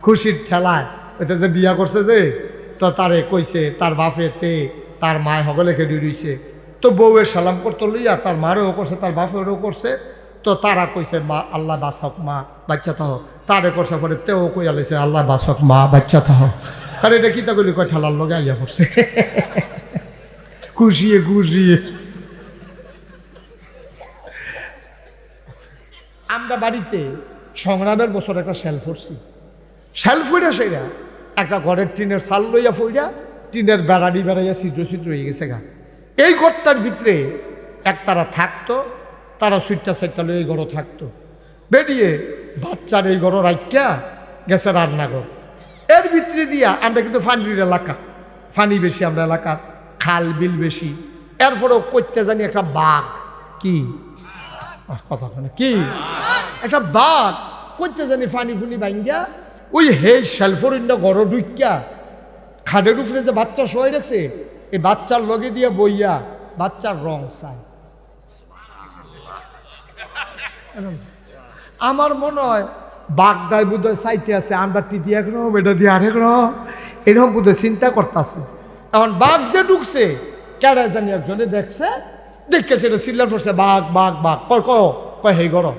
খুশির ঠেলায় ওইটা যে বিয়া করছে যে, তো তারে কইছে তার বাপে তে তার মায় হগলেখে রইছে, তো বউয়ের সালাম করতে লইয়া তার মারেও করছে তার বাপেরও করছে, তো তারা কইছে মা আল্লাহ বাসক মা বাচ্চা তাহ, তারে করছে পরে তেও কইয়া লইছে আল্লাহ বাসক মা বাচ্চা তাহ। কারণ এটা কিতা কইলি কয় ঠেলার লগে আইয়া পড়ছে খুশিয়ে খুশিয়ে। আমরা বাড়িতে সংগ্রামের বছর একটা শেল ফুটছি, শেল ফুইরা সেরা একটা ঘরের টিনের চাল লইয়া ফুইরা টিনের বেড়াড়ি বেড়াইয়া ছিদ্র ছিদ্র হয়ে গেছে গা। এই ঘরটার ভিতরে এক তারা থাকতো, তারা সুইটটা সাইটটা লইয়া এই ঘরও থাকতো। বেরিয়ে বাচ্চার এই ঘর রাখিয়া গেছে রান্নাঘর। এর ভিতরে দিয়া আমরা কিন্তু ফানির এলাকা, ফানি বেশি আমরা এলাকার, খাল বিল বেশি। এরপরেও করতে জানি একটা বাঘ, কি কথা কি একটা বাঘ করতে জানি ফানি ফুনি ভাঙ্গিয়া ওই হে শেলফরিন্ড গড় ঢুকিয়া খাটের উপরে যে বাচ্চা শোয় রাখছে এই বাচ্চার লগে দিয়ে বইয়া বাচ্চার রং চায়। আমার মনে হয় বাঘটাই বোধহয় চাইতে আছে আমরা টিটি একরকম এটা দিয়ে আরেক রকম এরকম বোধহয় চিন্তা করতেছে। এখন বাঘ যে ঢুকছে কেডা জানি একজনে দেখছে, দেখে সেটা চিল্লার পড়ছে বাঘ বাঘ বাঘ, কয় কয় হে গড়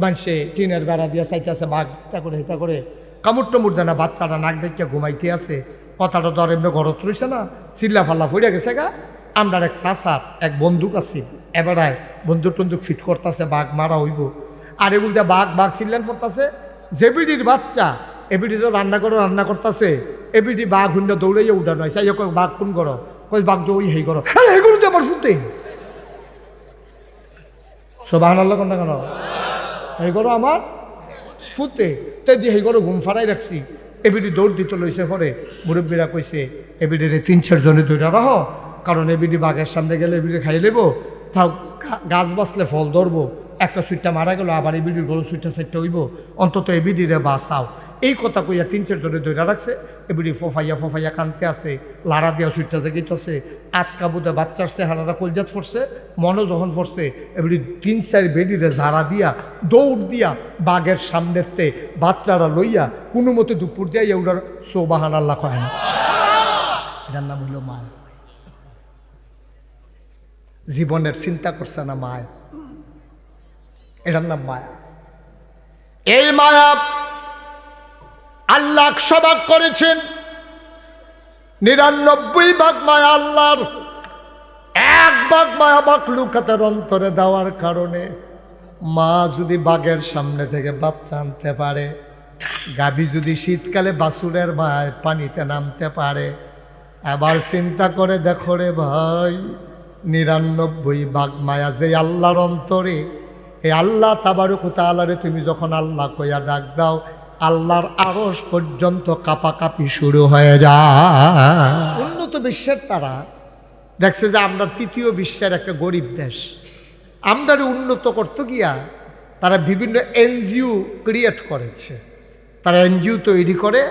মানুষে টিনের বেড়া দিয়া চাইতে আছে বাঘ তা করে হেতা করে কামড় টমুর দেয় না, বাচ্চাটা নাক ডেকে ঘুমাইতে আছে, কথাটা তো আর এমনি ঘরত রয়েছে না, চিল্লা ফাল্লা ফুড়ে গেছে গা। আমরা এক চাষার এক বন্দুক আছে, এবারায় বন্দুক টন্দুক ফিট করতেছে বাঘ মারা হইব, আর এগুলো দিয়ে বাঘ বাঘ চিল্লান করতেছে। জেবিডির বাচ্চা এবিডি তো রান্না করতেছে, এবিডি বাঘ হুন্ডা দৌড়াইয়া উঠানো হয়, চাই বাঘ কোন করো, কই বাঘ তো ওই হেই করো, এগুলো তো আমার শুনতে সব আনাল্লা কোনটা কেন এই করো আমার ফুটে তাই দিয়ে এই করো ঘুম ফাড়াই রাখছি। এবিডি দৌড় দিতে লইছে পরে মুরব্বীরা কইছে এবিডিরে 3-4 জনে দৌড়া রহ, কারণ এবিডি বাঘের সামনে গেলে এবিডি খাই লেবো, তাও গাছ বাঁচলে ফল ধরবো, একটা সুইটটা মারা গেল আবার এবিডির গরু সুইটটা সাইটটা হইব, অন্তত এবিডিরে বাঁচাও। এই কথা কইয়া 3-4 জনে দৌড়া রাখছে। এবিডি ফোফাইয়া কানতে আছে, লাড়া দিয়া সুইটটা জেগেইতেছে, আটকা বুধে বাচ্চার চেহারাটা কলজাত পড়ছে, মনও যখন পড়ছে এবিডি 3-4 বেডিরে ঝাড়া দিয়া দৌড় দিয়া বাঘের সামনেতে বাচ্চারা লইয়া কোনো মতে দুপুর দিয়া এগুলার সোবাহান আল্লাহ কয় না, এটার নাম হইল মায়। জীবনের চিন্তা করছে না মায়, এটার নাম মায়া। এই মায়া আল্লাহ 100 ভাগ করেছেন, 99 ভাগ মায়া আল্লাহর, 1 ভাগ মায়া মাখলুকাতের অন্তরে দেওয়ার কারণে মা যদি বাঘের সামনে থেকে বাচ্চা আনতে পারে, গাভী যদি শীতকালে বাছুরের মায় পানিতে নামতে পারে, এবার চিন্তা করে দেখো রে ভাই 99 ভাগ মায়া যে আল্লাহর অন্তরে, এই আল্লাহ তাবারক ওয়া তাআলারে তুমি যখন আল্লাহ কইয়া ডাক দাও, আল্লাহর আরশ পর্যন্ত কাঁপাকাঁপি শুরু হয়ে যায়। উন্নত বিশ্বের তারা দেখছে যে আমরা 3য় বিশ্বের একটা গরিব দেশ, আমরা উন্নত করতে গিয়া তারা বিভিন্ন এনজিও ক্রিয়েট করেছে, তারা এনজিও তৈরি করে,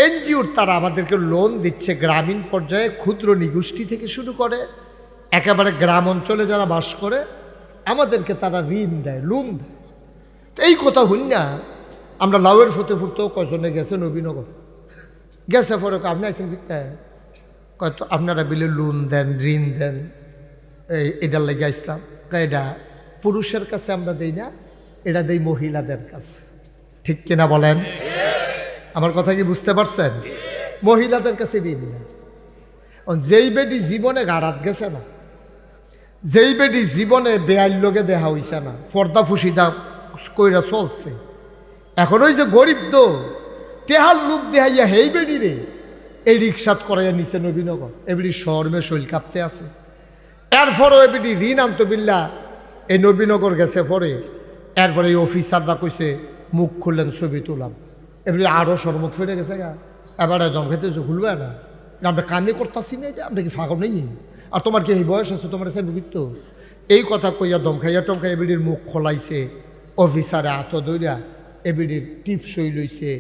এনজিওর তারা আমাদেরকে লোন দিচ্ছে গ্রামীণ পর্যায়ে, ক্ষুদ্র নিগোষ্ঠী থেকে শুরু করে একেবারে গ্রাম অঞ্চলে যারা বাস করে আমাদেরকে তারা ঋণ দেয়, লোন দেয়। তো এই কথা হইন না আমরা লাউয়ের ফতে ফুটতেও কজনে গেছে নবীনগর গেছে, পরে আপনি আছেন কয়তো আপনারা বিলে লোন দেন ঋণ দেন, এটার লেগে আসলাম, এটা পুরুষের কাছে আমরা দেই না, এটা দেই মহিলাদের কাছে, ঠিক কিনা বলেন? আমার কথা কি বুঝতে পারছেন? মহিলাদের কাছে ঋণ নেই। যেই বেডি জীবনে গাড়াত গেছে না, যেই বেডি জীবনে বেআইন লোকে দেখা হইছে না, পর্দা ফুসিদা কইরা চলছে, এখন ওই যে গরিব তো তেহার লোক দেখাইয়া হেই বেডি রে এই রিক্সাত করাইয়া নিচে নবীনগর, এবিডি শহরমে শৈল কাঁপতে আছে। এরপরও এবিডি ঋণ আনতো বিল্লা এই নবীনগর গেছে, পরে এরপরে এই অফিসাররা কইছে মুখ খুললেন ছবি তুলাম, এবিডি আরও সরমত ফিরে গেছে গা, এবার জম খেতে খুলবে না, আমরা কান্দে করতেছি না, এটা আমরা কি ফাঁক নেই, আর তোমার কি এই বয়স আছে তোমার সে বুঝিত, এই কথা কইয়া দম খাইয়া টমখাইয়া এবিডির মুখ খোলাইছে, অফিসারে হাত দইরা এবিডির টিপসই লইছে,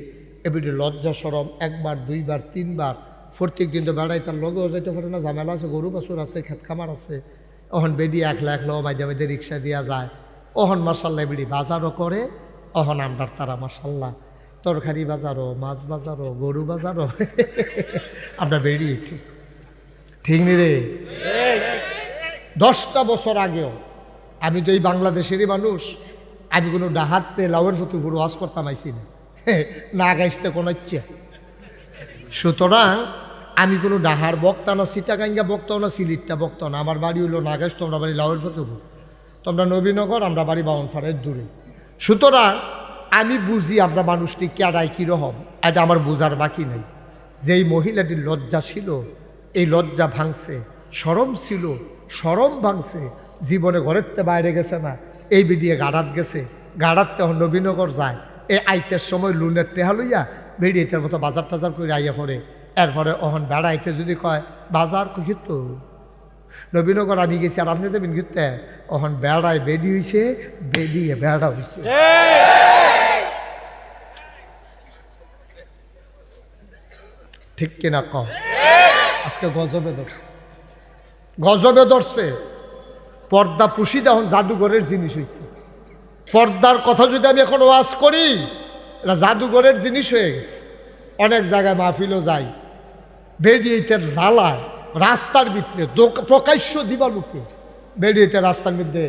এবিডির লজ্জা সরম 1 বার 2 বার 3 বার, প্রত্যেক দিন তো বেড়াই তার লগেও যাইতে পারে না, ঝামেলা আছে, গরু বাছুর আছে, খেত খামার আছে, অহন বেডি 1 লাখ মাঝে মাঝে রিক্সা দিয়া যায়, অহন মার্শাল্লাহ বেডি বাজারও করে, অহন আমরা তারা মার্শাল্লাহ তরকারি বাজারও, মাছ বাজারও, গরু বাজারও আমরা বেরিয়েছি, ঠিক নি রে? 10টা বছর আগেও আমি তো এই বাংলাদেশেরই মানুষ, আমি কোনো ডাহাতে লাউয়ের ফটো পুরো ওয়াজ করতাম আইসি না গাইতে কোনো ইচ্ছে। সুতরাং আমি কোনো ডাহার বক্তা না, সিটাগাঙ্গা বক্তাও না, সিলিটটা বক্তাও না। আমার বাড়ি হলো নাগাইশ, তোমরা বাড়ি লাউয়ের ফতুপুর, তোমরা নবীনগর, আমরা বাড়ি বাউনফাড়ের দূরে। সুতরাং আমি বুঝি আমরা মানুষটি কেডায় কীরকম, এটা আমার বোঝার বাকি নেই। যেই মহিলাটির লজ্জা ছিল, এই লজ্জা ভাঙছে, শরম ছিল, শরম ভাঙছে, জীবনে ঘরেরতে বাইরে গেছে না, এই বিডিয়ে গাড়াত গেছে, গাড়াত তখন নবীনগর যায়, এই আইতের সময় লুনের টেহা লইয়া বেরিয়েতের মতো বাজার টাজার করে আইয়া পড়ে। এরপরে অহন বেড়াইতে যদি কয় বাজার কিন্তু নবীনগর আমি গেছি আর আপনি যাবেন ঘুরতে, অহন বেড়ায় বেডি হইছে, বেডিয়ে বেড়া হইছে। ঠিক কিনা কম? আজকে গজবে ধরছে, গজবে ধরছে। পর্দা পুষি এখন জাদুঘরের জিনিস হয়েছে। পর্দার কথা যদি আমি এখন ওয়াজ করি, এটা জাদুঘরের জিনিস হয়ে গেছে। অনেক জায়গায় মাহফিলও যাই, বেরিয়েতে জ্বালায় রাস্তার ভিতরে প্রকাশ্য দিবালুকে বেরিয়েতে রাস্তার মধ্যে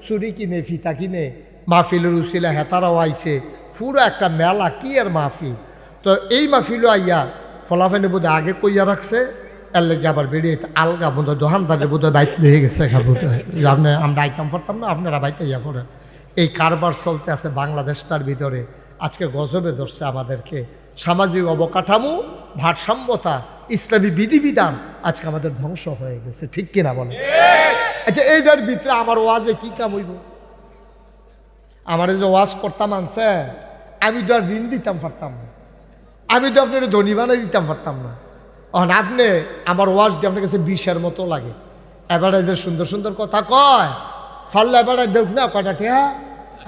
চুরি কিনে, ফিতা কিনে, মাহফিলের উচিলা হেতারাও আইছে, পুরো একটা মেলা। কি আর মাহফিল! তো এই মাহফিলও আইয়া ফলাফেনে বোধহয় আগে কইয়া রাখছে, এর লেগে আবার বেরিয়ে আলগা বোধ দোকানদারে বোধহয় বাইক হয়ে গেছে। আপনি আমরা আইতাম পারতাম না, আপনারা বাইতে ইয়া পড়েন। এই কারবার চলতে আছে বাংলাদেশটার ভিতরে। আজকে গজবে ধরছে আমাদেরকে। সামাজিক অবকাঠামো, ভারসাম্যতা, ইসলামী বিধিবিধান আজকে আমাদের ধ্বংস হয়ে গেছে। ঠিক কিনা বলেন? আচ্ছা, এইটার ভিতরে আমার ওয়াজে কি কাম হইব? আমার যে ওয়াজ করতাম আনছে, আমি তো আর ঋণ দিতাম পারতাম না, আমি তো আপনার ধনী বানাই দিতাম পারতাম না। এখন আপনি আমার ওয়াজ দিয়ে আপনার কাছে বিষের মতো লাগে। এবারে যে সুন্দর সুন্দর কথা কয়, ফাললে এবারে দেখ না কয়টা ঠেয়া,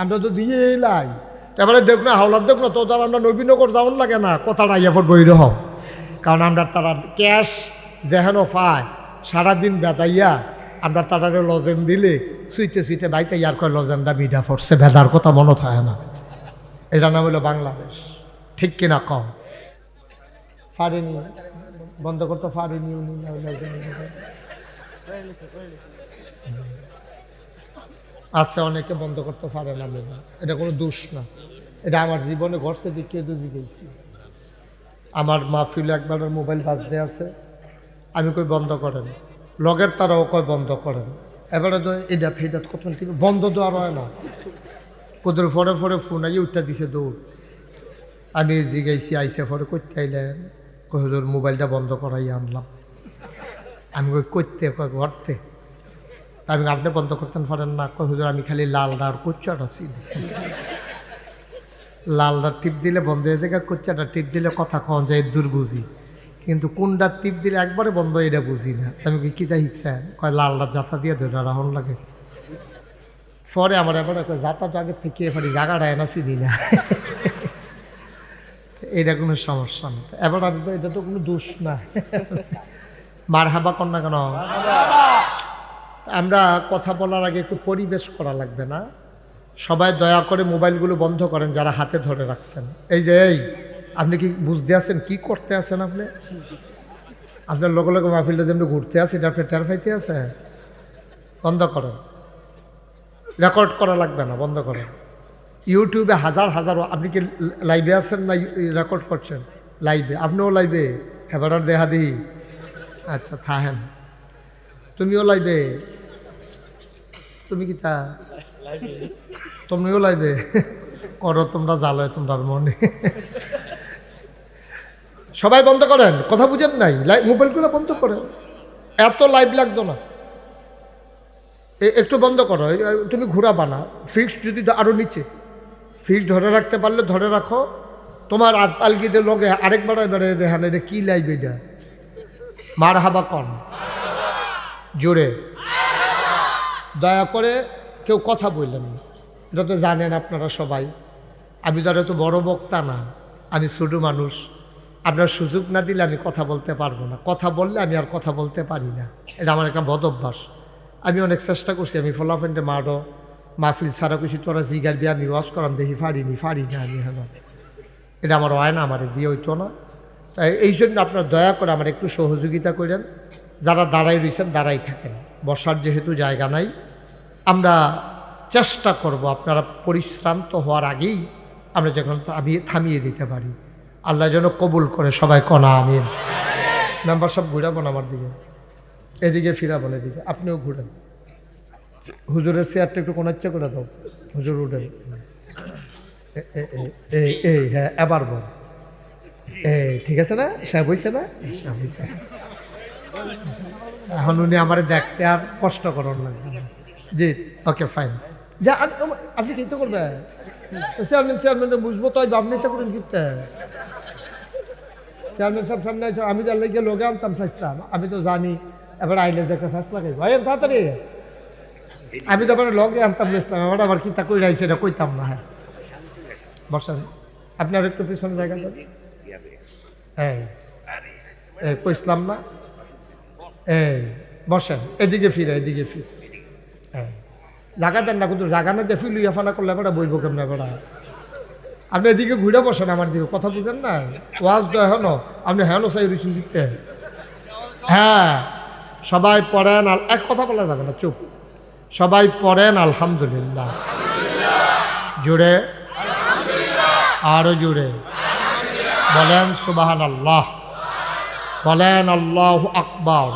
আমরা তো দিয়ে এলাই। এবারে দেখ না হাওলার দেখ না, তো তার আমরা নবীনগর যাওয়ার লাগে না, কথাটা ইয়াফর বই রহ। কারণ আমরা তারা ক্যাশ যেহেন পায় সারাদিন বেদাইয়া, আমরা তারারে লজেন দিলে সুইতে সুইতে বাইতে ইয়ার কয় লজেনটা মিডা পড়ছে, বেদার কথা মনে থাকে না। এটা নাম হলো বাংলাদেশ। ঠিক কিনা কম? পারেনি বন্ধ করতে, পারেনি উনি। আচ্ছা, অনেকে বন্ধ করতে পারে না, এটা কোনো দোষ না, এটা আমার জীবনে ঘটছে দিকে তো জিগেছি। আমার মাহফিল একবার মোবাইল বাজতে আছে, আমি কই বন্ধ করেন, লগের তারাও কয় বন্ধ করেন। এবারে তো এটা থেকে কত বন্ধ তো আর হয় না, কোদের ফরে ফরে ফোন আইয়ে উঠটা দিছে দৌড়। আমি জিগাইছি, আইসে পরে করতে আইলেন, কহিদুর মোবাইলটা বন্ধ করাই আনলাম। আমি কই করতে, কয় ঘরতে। আমি আপনি বন্ধ করতেন পারেন না? কহিদুর আমি খালি লালডা আর কোচ্চাটা ছিল, লালডা টিপ দিলে বন্ধ হয়ে যায়, কোচ্চাটা টিপ দিলে কথা কন যায়, দূর বুঝি, কিন্তু কোনটা টিপ দিলে একবারে বন্ধ এটা বুঝি না। আমি কিতা শিখছেন? কয় লালডা জাতা দিয়ে ধরে রাহন লাগে। পরে আমার এবারে কয় জাতা তো আগে থেকে এবারে জায়গাটা এনা চিনি না। এটা কোনো সমস্যা না। এবার আমি তো এটা তো কোনো দোষ না। মার হাবা কর না কেন? আমরা কথা বলার আগে একটু পরিবেশ করা লাগবে না? সবাই দয়া করে মোবাইলগুলো বন্ধ করেন যারা হাতে ধরে রাখছেন। এই যে এই আপনি কি বুঝতে আছেন কি করতে আছেন? আপনি আপনার লোক লোক মাহফিলটা যেমনি ঘুরতে আছে, এটা আপনি টের পাইতে আছে। বন্ধ করেন, রেকর্ড করা লাগবে না, বন্ধ করেন। ইউটিউবে হাজার হাজার, আপনি কি লাইভে আছেন না রেকর্ড করছেন? লাইভে, আপনিও লাইভে? হেবারার দেহা দিই। আচ্ছা থাহেন, তুমিও লাইভে? তুমি কি তা তুমিও লাইভে করো? তোমরা জালো তোমরার মনে। সবাই বন্ধ করেন, কথা বুঝেন নাই? মোবাইলগুলো বন্ধ করেন, এত লাইভ লাগতো না। একটু বন্ধ করো, তুমি ঘুরাবা না। ফিক্সড যদি আরও নিচে ফিক্সড ধরে রাখতে পারলে ধরে রাখো। তোমার আলগিদের লগে আরেকবার এবারে দেখান, এটা কি লাইভ? এটা মার হাবা কন জোরে, দয়া করে কেউ কথা বললেন না। এটা তো জানেন আপনারা সবাই, আমি তো আর এত বড় বক্তা না, আমি ছোটো মানুষ। আপনার সুযোগ না দিলে আমি কথা বলতে পারবো না। কথা বললে আমি আর কথা বলতে পারি না, এটা আমার একটা বদ অভ্যাস। আমি অনেক চেষ্টা করছি, আমি ফলাফেন্টে মারো মাহফিল সারা খুশি তোরা জিগার বিয়ে আমি ওয়াজ করাম, দেখি পারি না আমি। হ্যাঁ এটা আমার হয় না, আমার দিয়ে হইতো না। তাই এই জন্য আপনারা দয়া করে আমার একটু সহযোগিতা করেন। যারা দাঁড়াই রয়েছেন দাঁড়াই থাকেন, বসার যেহেতু জায়গা নাই। আমরা চেষ্টা করব আপনারা পরিশ্রান্ত হওয়ার আগেই আমরা যখন থামিয়ে দিতে পারি। আল্লাহ যেন কবুল করে, সবাই কনা আমিন। মেম্বার সব ঘুরাবো না আমার দিকে, এদিকে ফিরাবো, এদিকে আপনিও ঘুরেন। হুজুরের চেয়ারটা একটু কোনাচ্চা করে দাও, হুজুর উঠেন। এই হ্যাঁ, এবার বল। ঠিক আছে না, সাহেব হয়েছে না? সাহেব হয়েছে। এখন উনি আমার দেখতে আর কষ্ট করার লাগবে না। জি, ওকে ফাইন। যা আপনি কি করবেন? চেয়ারম্যান বুঝবো তো, আপনি তো করেন কিনতে। চেয়ারম্যান সাহেব সামনে আছে, আমি তার লেগে লোকে আনতাম চাইছিলাম, আমি তো জানি এবার আইলে যে একটা ফেসলা খাই ভাই তাড়াতাড়ি। আমি তো এবার লগে আনতাম বেসলাম, এবার আবার কিতা কই রাইছে এটা কইতাম না। হ্যাঁ বর্ষা, আপনি আর একটু পিছনে জায়গা দেন। কইসলাম না, বসেন, এদিকে ফিরে, এদিকে ফিরে। জায়গা দেন না, কিন্তু জায়গা না দেখি লুইয়া ফানা করলে বেড়া বইব কেমন বেড়া। আপনি এদিকে ঘুরে বসেন আমার দিকে, কথা বুঝেন না? ওয়াজ তো এখনো আপনি হ্যাঁ চাই রুচি দিতে। হ্যাঁ সবাই পড়েন, এক কথা বলা যাবে না, চুপ। সবাই পড়েন আলহামদুলিল্লাহ, জুড়ে আরো জুড়ে বলেন সুবহানাল্লাহ, বলেন আল্লাহু আকবার।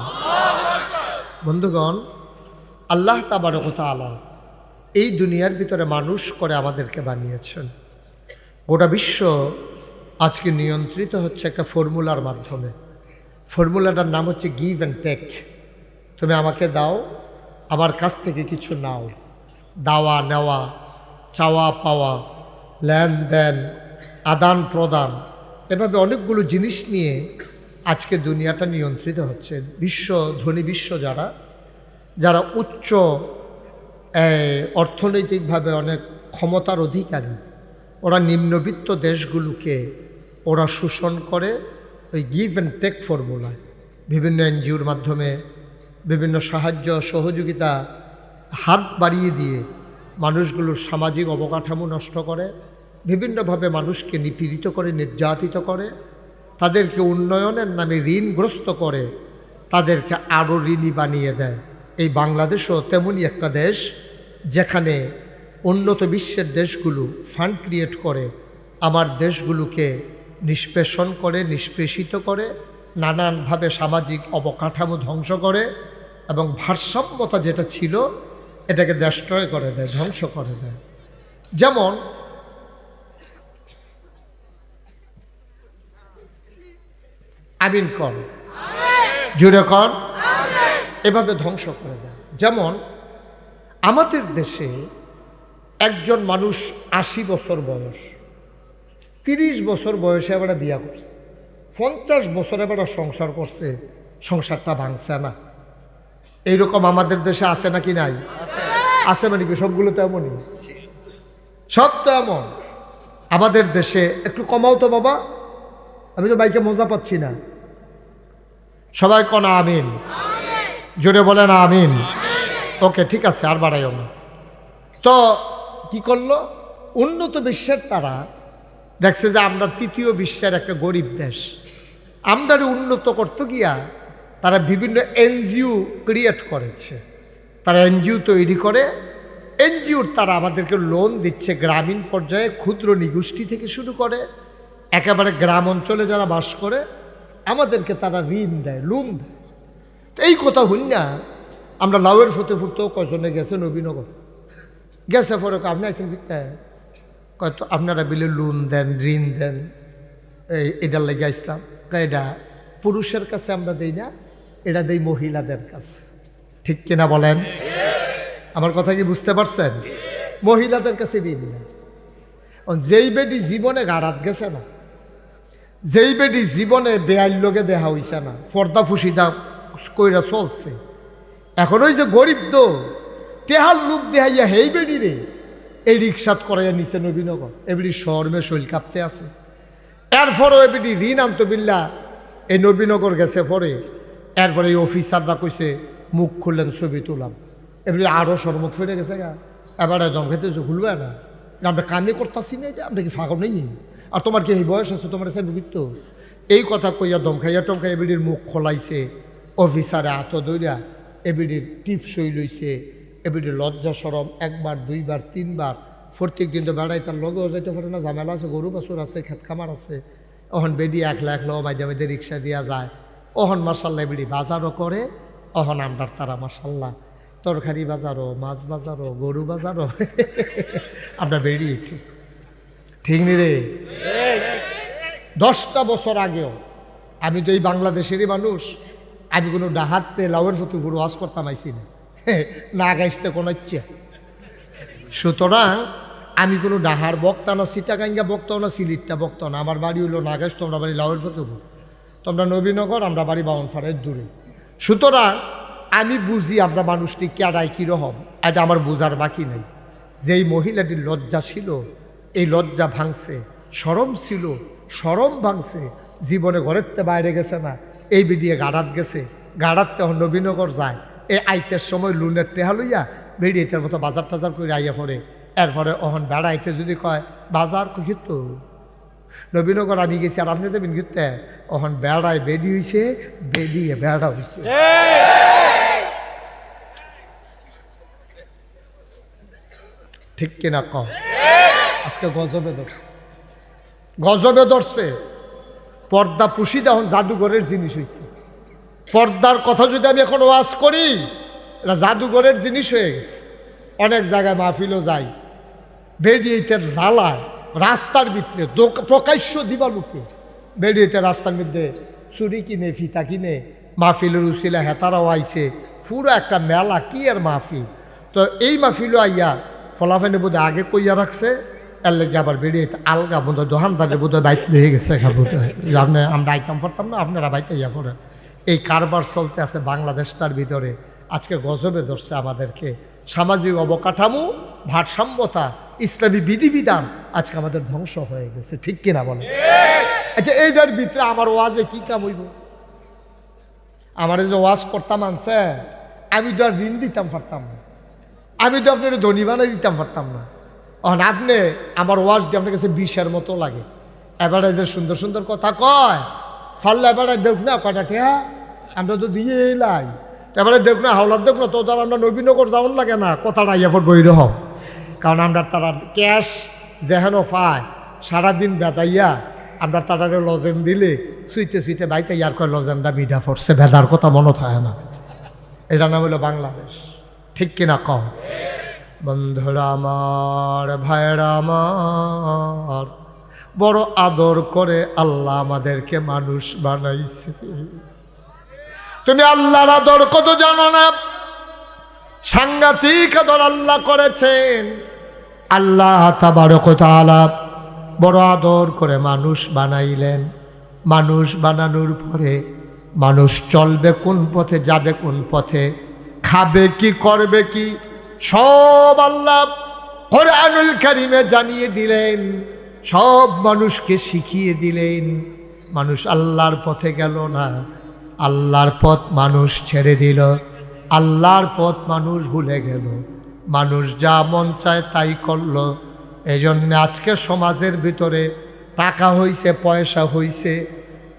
বন্ধুগণ, আল্লাহ তাবারক ওয়া তাআলা এই দুনিয়ার ভিতরে মানুষ করে আমাদেরকে বানিয়েছেন। গোটা বিশ্ব আজকে নিয়ন্ত্রিত হচ্ছে একটা ফর্মুলার মাধ্যমে। ফর্মুলাটার নাম হচ্ছে গিভ অ্যান্ড টেক। তুমি আমাকে দাও, আমার কাছ থেকে কিছু নাও। দেওয়া নেওয়া, চাওয়া পাওয়া, লেনদেন, আদান প্রদান, এভাবে অনেকগুলো জিনিস নিয়ে আজকে দুনিয়াটা নিয়ন্ত্রিত হচ্ছে। ধনী বিশ্ব যারা যারা উচ্চ অর্থনৈতিকভাবে অনেক ক্ষমতার অধিকারী, ওরা নিম্নবিত্ত দেশগুলোকে ওরা শোষণ করে ওই গিভ অ্যান্ড টেক ফর্মুলায়। বিভিন্ন এনজিওর মাধ্যমে বিভিন্ন সাহায্য সহযোগিতা হাত বাড়িয়ে দিয়ে মানুষগুলোর সামাজিক অবকাঠামো নষ্ট করে, বিভিন্নভাবে মানুষকে নিপীড়িত করে, নির্যাতিত করে, তাদেরকে উন্নয়নের নামে ঋণগ্রস্ত করে, তাদেরকে আরও ঋণী বানিয়ে দেয়। এই বাংলাদেশও তেমনই একটা দেশ, যেখানে উন্নত বিশ্বের দেশগুলো ফান্ড ক্রিয়েট করে আমার দেশগুলোকে নিষ্পেষণ করে, নিষ্পেষিত করে, নানানভাবে সামাজিক অবকাঠামো ধ্বংস করে এবং ভারসাম্যতা যেটা ছিল এটাকে ডেস্ট্রয় করে দেয়, ধ্বংস করে দেয়। যেমন আমিন কর, জুড়ে কর, এভাবে ধ্বংস করে দেয়। যেমন আমাদের দেশে একজন মানুষ 80 বছর বয়স, 30 বছর বয়সে এবার বিয়া করছে, 50 বছরে এবার সংসার করছে, সংসারটা ভাঙছে না। এইরকম আমাদের দেশে আছে নাকি নাই? আছে মানে কি সবগুলো তো এমনই? সব তো এমন। আমাদের দেশে একটু কমাও তো বাবা, আমি তো বাইকে মজা পাচ্ছি না। সবাই কনা আমিন, জোরে বলেন আমিন। ওকে ঠিক আছে, আর বাড়াইও না। তো কি করলো উন্নত বিশ্বের তারা, দেখছে যে আমরা তৃতীয় বিশ্বের একটা গরিব দেশ, আমরা উন্নত করতে গিয়া তারা বিভিন্ন এনজিও ক্রিয়েট করেছে। তারা এনজিও তৈরি করে, এনজিওর তারা আমাদেরকে লোন দিচ্ছে গ্রামীণ পর্যায়ে, ক্ষুদ্র নিগোষ্ঠী থেকে শুরু করে একেবারে গ্রাম অঞ্চলে যারা বাস করে আমাদেরকে তারা ঋণ দেয়, লোন দেয়। তো এই কথা হইল না, আমরা লাউয়ের ফতে ফুটতেও কয়জনে গেছে নবীনগর, গেছে পরে আপনি আছেন কয়তো আপনারা বিলে লোন দেন, ঋণ দেন, এটার লেগে আসলাম। এটা পুরুষের কাছে আমরা দেই না, এটা দেই মহিলাদের কাছে। ঠিক কিনা বলেন? আমার কথা কি বুঝতে পারছেন? মহিলাদের কাছে ঋণ না। যেই বেটি জীবনে গাড়াত গেছে না, যেই বেটি জীবনে বেআইন লোকে দেখা হইছে না, পর্দা ফুসিদা কইরা চলছে, এখন ওই যে গরিব তো তেহার লোক দেখাইয়া হেই বেডি রে এই রিক্সাত করাইয়া নিচে নবীনগর, এবিডি শহরমে শৈল কাঁপতে আছে। এরপরও এবিডি ঋণ আনতো বিল্লা এই নবীনগর গেছে পরে। এরপরে এই অফিসাররা কইছে মুখ খুললেন, ছবি তুলাম, এবারে আরও শরমত ফিরে গেছে গা। এবারে জম খেতে খুলবে না, আমরা কানে করতেছি না, এটা আমরা কি ফাঁকা নেই, আর তোমার কি এই বয়স আছে তোমার সাহেব তো এই কথা কইয়া দম খাইয়া টম খাইয়া এবিডির মুখ খোলাইছে অফিসারে হাত দইরা এবিডির টিপ সই লইছে এবিডির লজ্জা সরম একবার দুইবার তিনবার প্রত্যেক দিন তো বেড়াই তার লগেও যাইতে পারে না, ঝামেলা আছে, গরু বাছুর আছে, খেত খামার আছে। অহন বেডি একলা একলা মাঝে মাঝে রিক্সা দিয়া যায়। অহন মার্শাল্লাহ বেডি বাজারও করে। অহন আমরার তারা মার্শাল্লাহ তরকারি বাজারও, মাছ বাজারও, গরু বাজারও আমরা বেড়ি ঠিক নি রে। 10টা বছর আগেও আমি তো এই বাংলাদেশেরই মানুষ, আমি কোনো ডাহাতে লাউয়ের ফটো গুরু ওয়াজ করতাম আইসি না গাইতে কোনো ইচ্ছে। সুতরাং আমি কোনো ডাহার বক্তা না, সিটাগাঙ্গা বক্তাও না, সিলিটটা বক্তাও না। আমার বাড়ি হইলো নাগাইশ, তোমরা বাড়ি লাউয়ের ফতুপুর, তোমরা নবীনগর, আমরা বাড়ি বাউনফাড়ের দূরে। সুতরাং আমি বুঝি আমরা মানুষটি কেডাই কীরকম, এটা আমার বোঝার বাকি নেই। যেই মহিলাটির লজ্জা ছিল এই লজ্জা ভাঙছে, শরম ছিল শরম ভাঙছে, জীবনে ঘরের বাইরে গেছে না, এই বিডিয়ে গাড়াত গেছে, গাড়াত তখন নবীনগর যায়। এই আইতের সময় লুনের টেহা লইয়া বেড়িয়েতের মতো বাজার টাজার করে আইয়া পড়ে। এরপরে অহন বেড়াইতে যদি কয় বাজার কহিত নবীনগর আমি গেছি আর আপনি যাবেন ঘুরতে, অহন বেড়ায় বেডি হইছে, বেডিয়ে বেড়া হইছে। ঠিক কিনা কম? আজকে গজবে ধরছে, গজবে ধরছে। পর্দা পুষিদা এখন জাদুঘরের জিনিস হয়েছে। পর্দার কথা যদি আমি এখন ওয়াজ করি, এটা জাদুঘরের জিনিস হয়ে গেছে। অনেক জায়গায় মাহফিলও যাই, বেডিয়েতের জ্বালায় রাস্তার ভিতরে প্রকাশ্য দিবালুকে বেডিয়েতে রাস্তার মধ্যে চুরি কিনে ফিতা কিনে মাহফিলের উচিলা হেতারাও আইছে, পুরো একটা মেলা কি আর মাহফিল। তো এই মাহফিলও আইয়া ফলাফেনে বোধহয় আগে কইয়া রাখছে, এর লেগে আবার বেরিয়ে আলগা বোধ হয় দোকানদারে বোধ হয় বাইতে হয়ে গেছে। বোধ হয় আমরা আইতাম পারতাম না, আপনারা বাইতে ইয়া পড়েন। এই কারবার চলতে আছে বাংলাদেশটার ভিতরে। আজকে গজবে ধরছে আমাদেরকে। সামাজিক অবকাঠামো, ভারসাম্যতা, ইসলামী বিধিবিধান আজকে আমাদের ধ্বংস হয়ে গেছে। ঠিক কিনা বলে? আচ্ছা, এইটার ভিতরে আমার ওয়াজে কি কাম হইব? আমার যে ওয়াজ করতাম আনছে, আমি তো আর ঋণ দিতাম পারতাম না, আমি তো আপনার ধনী বানাই দিতাম পারতাম না। আপনি আমার ওয়াজ দিয়ে আপনার কাছে বিষের মতো লাগে। এবারে যে সুন্দর সুন্দর কথা কয়, ফাল্লা এবারে দেখ না কয়টা ঠেয়া আমরা তো দিয়ে এলাই, এবারে দেখ না হাওলার দেখ না, তো তার আমরা নবীনগর যাওয়ার লাগে না, কথাটা ইয়াফর বইরে হও। কারণ আমরা তারা ক্যাশ যেহেন পায় সারাদিন বেতাইয়া আমরা তারারে লজেন দিলে সুইতে সুইতে বাইতে ইয়ার কয় লজেনটা মিডা পড়ছে, ভেদার কথা মনে থাকে না। এটা নাম হলো বাংলাদেশ। ঠিক কিনা কম? বন্ধুরা আমার, ভাইরা আমার, বড় আদর করে আল্লাহ আমাদেরকে মানুষ বানাইছে। তুমি আল্লাহর আদর কত জানো না? সাংঘাতিক আদর আল্লাহ করেছেন। আল্লাহ তাবারক ওয়া তাআলা বড় আদর করে মানুষ বানাইলেন। মানুষ বানানোর পরে মানুষ চলবে কোন পথে, যাবে কোন পথে, খাবে কি, করবে কি, সব আল্লাহ কোরআনুল কারীমে জানিয়ে দিলেন, সব মানুষকে শিখিয়ে দিলেন। মানুষ আল্লাহর পথে গেল না, আল্লাহর পথ মানুষ ছেড়ে দিল, আল্লাহর পথ মানুষ ভুলে গেল, মানুষ যা মন চায় তাই করলো। এই জন্য আজকে সমাজের ভিতরে টাকা হইছে, পয়সা হইছে,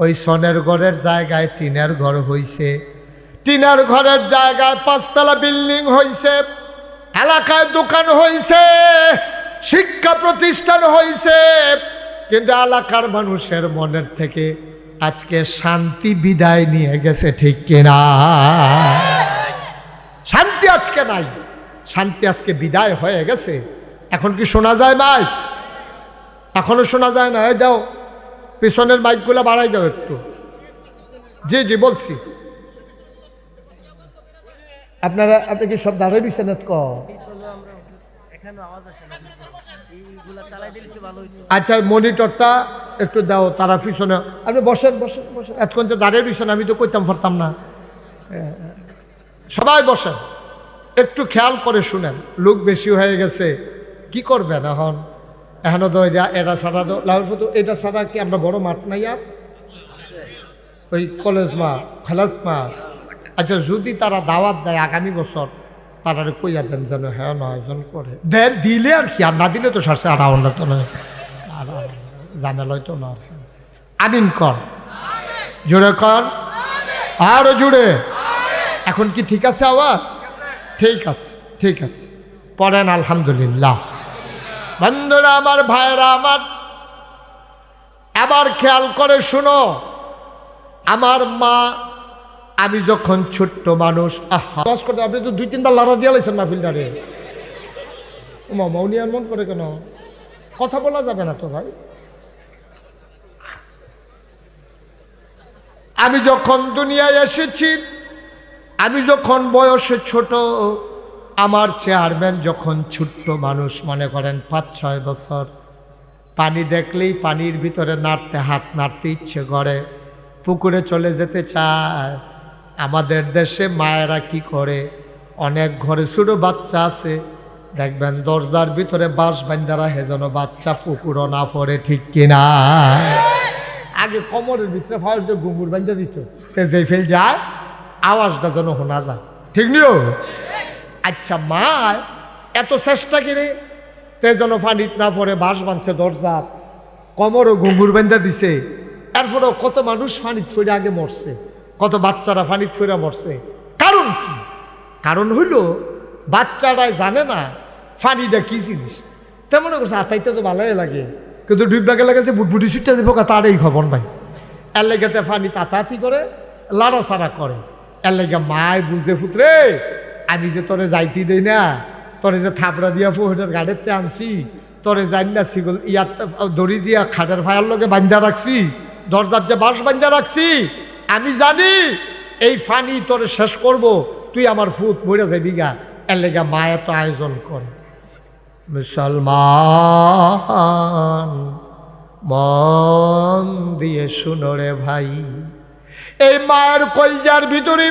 ওই সোনের ঘরের জায়গায় টিনের ঘর হইছে, টিনের ঘরের জায়গায় 5তলা বিল্ডিং হইছে, এলাকায় দোকান হইছে, শিক্ষা প্রতিষ্ঠান হইছে, কিন্তু এলাকার মানুষের মনের থেকে আজকে শান্তি বিদায় নিয়ে গেছে। ঠিক কিনা? শান্তি আজকে নাই, শান্তি আজকে বিদায় হয়ে গেছে। এখন কি শোনা যায় ভাই? এখনো শোনা যায় না? এই দাও পিছনের মাইকগুলো বাড়াই দাও একটু। জি জি বলছি। আপনারা, আপনি কি সব দাঁড়িয়ে দিচ্ছেন? আচ্ছা, মনিটরটা একটু দাও, তারা পিছনে। আপনি বসেন বসেন বসেন, এতক্ষণ যে দাঁড়িয়ে দিচ্ছেন আমি তো কইতাম পারতাম না। সবাই বসেন, একটু খেয়াল করে শুনেন। লোক বেশি হয়ে গেছে, কি করবেন এখন? এখনো তো এটা ছাড়া তো লাউর ফটো, এটা ছাড়া কি আমরা বড় মাঠ নাই আর? ওই কলেজ মাঠ, খেলাস মাঠ। আচ্ছা, যদি তারা দাওয়াত দেয় আগামী বছর, তারা কইয়া দেন যেন হ্যাঁ 9 জন করে দেন, দিলে আর কি, আর না দিলে তো সারছে আর আমরা তো নয়। ঝামেলা হইতো না। আমিন কর, জোরে কর, আরো জোরে। এখন কি ঠিক আছে আওয়াজ? ঠিক আছে, ঠিক আছে, পড়েন আলহামদুলিল্লাহ। বন্ধুরা আমার, ভাইরা আমার, আবার খেয়াল করে শুনো। আমার মা, আমি যখন ছোট্ট মানুষ, আওয়াজ করতে আপনি তো 2-3 বার লড়া দিয়ে লাইছেন মাহফিলটারে। মৌনি মন করে কেন? কথা বলা যাবে না তো ভাই। আমি যখন দুনিয়ায় এসেছি, আমি যখন বয়সে ছোট, আমার চেয়ারম্যান যখন ছোট্ট মানুষ, মনে করেন 5-6 বছর, পানি দেখলেই পানির ভিতরে নাড়তে, হাত নাড়তে ইচ্ছে করে, পুকুরে চলে যেতে চায়। আমাদের দেশে মায়েরা কি করে, অনেক ঘরে ছোট বাচ্চা আছে, দেখবেন দরজার ভিতরে বাঁশ বান্ধা রাখে যেন বাচ্চা পুকুরও না পড়ে, ঠিক কিনা? আগে কোমরের ভিতরে ফাউলটা ঘুঙুর বান্ধা দিত, যে ফেল যায় আওয়াজটা যেন শোনা যায়, ঠিক নিও? আচ্ছা, মা এত চেষ্টা করে তে যেন পানিত না পড়ে বাঁশ বাঁধছে দরজাত, কোমরও ঘুঙুর বান্ধা দিছে, এরপরেও কত মানুষ পানিত ফিরে আগে মরছে, কত বাচ্চারা পানিত ফিরে মরছে। কারণ কি? কারণ হইল বাচ্চারাই জানে না পানিটা কি জিনিস। তেমন করছে আতাইতে তো ভালোই লাগে, কিন্তু ডুববা গেলে গেছে বুটবুটি ছুটতে যাবো, তার এই খবর নাই। এর লেগেতে পানি তাতাতি করে, লাড়াচাড়া করে। এর লেগে মায় বুঝে ফুটরে, আমি যে তোরে যাইতে দেই না, তোরে যে থাপড়া দিয়া ফোহের গাড়িতে আনছি, তোরে যাই না সিগল ইয়াত দড়ি দিয়া খাটের ফায়ার লগে বান্ধা রাখছি, দরজার যে বাঁশ বান্ধা রাখছি, আমি জানি এই ফানি তোরে শেষ করব, তুই আমার ফুট মরে যাবি গা। এর লেগে মা এত আয়োজন করে। মুসলমান মন দিয়ে শুনো রে ভাই, এই মায়ের কলজার ভিতরে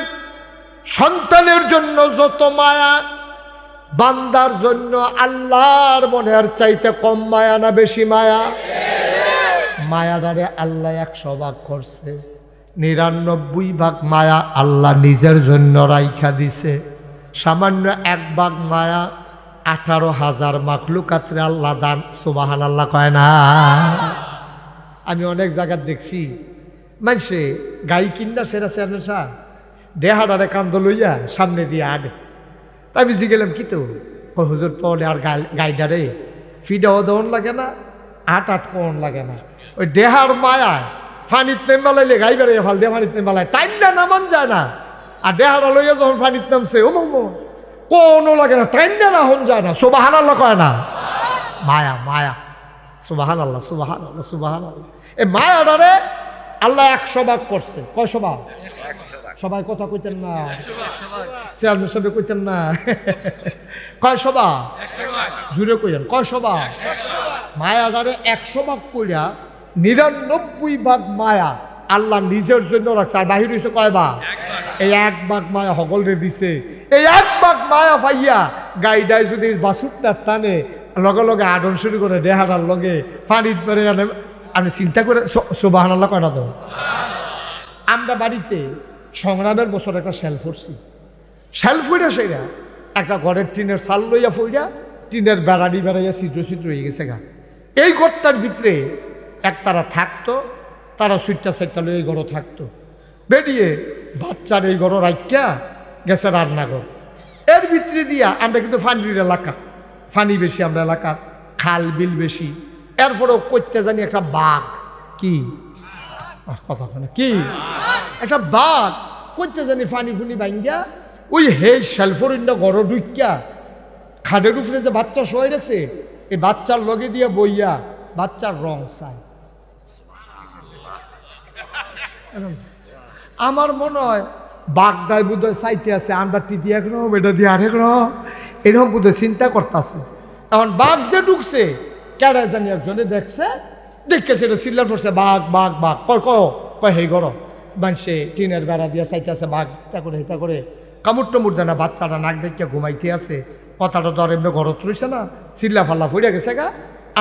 সন্তানের জন্য যত মায়া, বান্দার জন্য আল্লাহর মনের চাইতে কম মায়া না বেশি মায়া? মায়াটারে আল্লাহ 100 ভাগ করছে, 99 ভাগ মায়া আল্লাহ নিজের জন্য রাইখা দিছে। সামান্য 1 ভাগ মায়া 18,000 মাখলুকাতরে আল্লাহ দান। সুবহানাল্লাহ কয় না? আমি অনেক জায়গা দেখছি মানুষে গাই কিনা সেরা সেরা দেহাটারে কান্দ লইয়া সামনে দিয়ে আনে। আমি জিগেলাম কি তো হুজুর, তো আর গাইডারে ফিডাও দেওয়ান লাগে না, আট কোন লাগে না, ওই দেহার মায়ায় ফানিত নেমবালাইলে গাই বেড়ে ফাল দিয়ে ফানিত নেমবালায় টাইমটা নামান যায় না। আর দেহাটা লইয়া যখন ফানিত নামছে ও কোনো লাগে না, টাইমটা না হন যায় না। সুবহানাল্লাহ কয় না? মায়া, মায়া। সুবহানাল্লাহ, সুবহানাল্লাহ, সুবহানাল্লাহ। এই মায়াটারে আল্লাহ 100 ভাগ করছে। কয়শো ভাগ? সবাই কথা কইতেন না, চেয়ারম্যান সবাই কইতেন না। কয়শো ভাগ? জুড়ে কইলেন কয়শো ভাগ? মায়াটারে 100 ভাগ কইরা 99 ভাগ মায়া আল্লাহ নিজের জন্য রাখছে। আর বাহির হয়েছে কয় ভাগ? এই 1 ভাগ মায়া হগল রে দিছে। এই 1 ভাগ মায়া পাইয়া গাইডায় যদি বাসুরটা টানে লগে লগে আডন শুরু করে দেহাটার লগে পানিত পরে আমি চিন্তা করে। সুবহানাল্লাহ কয় না তো? আমরা বাড়িতে সংগ্রামের বছর একটা শেল ফুটছি, শেল ফুইরা সেরা একটা ঘরের টিনের চাল লইয়া ফুইরা টিনের বেড়াড়ি বেড়াইয়া ছিদ্র ছিদ্র হয়ে গেছে গা। এই ঘরটার ভিতরে তারা থাকতো, তারা সুইটটা সাইটটা লই এই ঘরও থাকতো। বেরিয়ে বাচ্চার এই ঘর রাখিয়া গেছে রান্নাঘর। এর ভিতরে দিয়া আমরা কিন্তু ফানির এলাকা, ফানি বেশি আমরা এলাকার, খাল বিল বেশি। এরপরেও করতে জানি একটা বাঘ, কি কথা বলে কি একটা বাঘ করতে জানি ফানি ফুনি ভাঙ্গিয়া ওই হে শেলফরিন্ডা ঘর ঢুকিয়া খাটের উপরে যে বাচ্চা শোয় রাখছে, এই বাচ্চার লগে দিয়ে বইয়া বাচ্চার রং চাই। আমার মনে হয় বাঘটাই বোধহয় চাইতে আছে, আমরা টিটি একরকম, এটা দিয়ে আরেক রকম, এরকম বোধহয় চিন্তা করতেছে। এখন বাঘ যে ঢুকছে কেডা জানি একজনে দেখছে, দেখে সেটা চিল্লার পড়ছে বাঘ বাঘ বাঘ। কয় হে গর মানুষে টিনের বেড়া দিয়ে চাইতে আছে বাঘ, তা করে হেতা করে কামড় টমুর দেয় না। বাচ্চাটা নাক দেখিয়া ঘুমাইতে আছে, কথাটা তো আর এমনি ঘরত রয়েছে না, চিল্লা ফাল্লা ফুড়ে গেছে গা।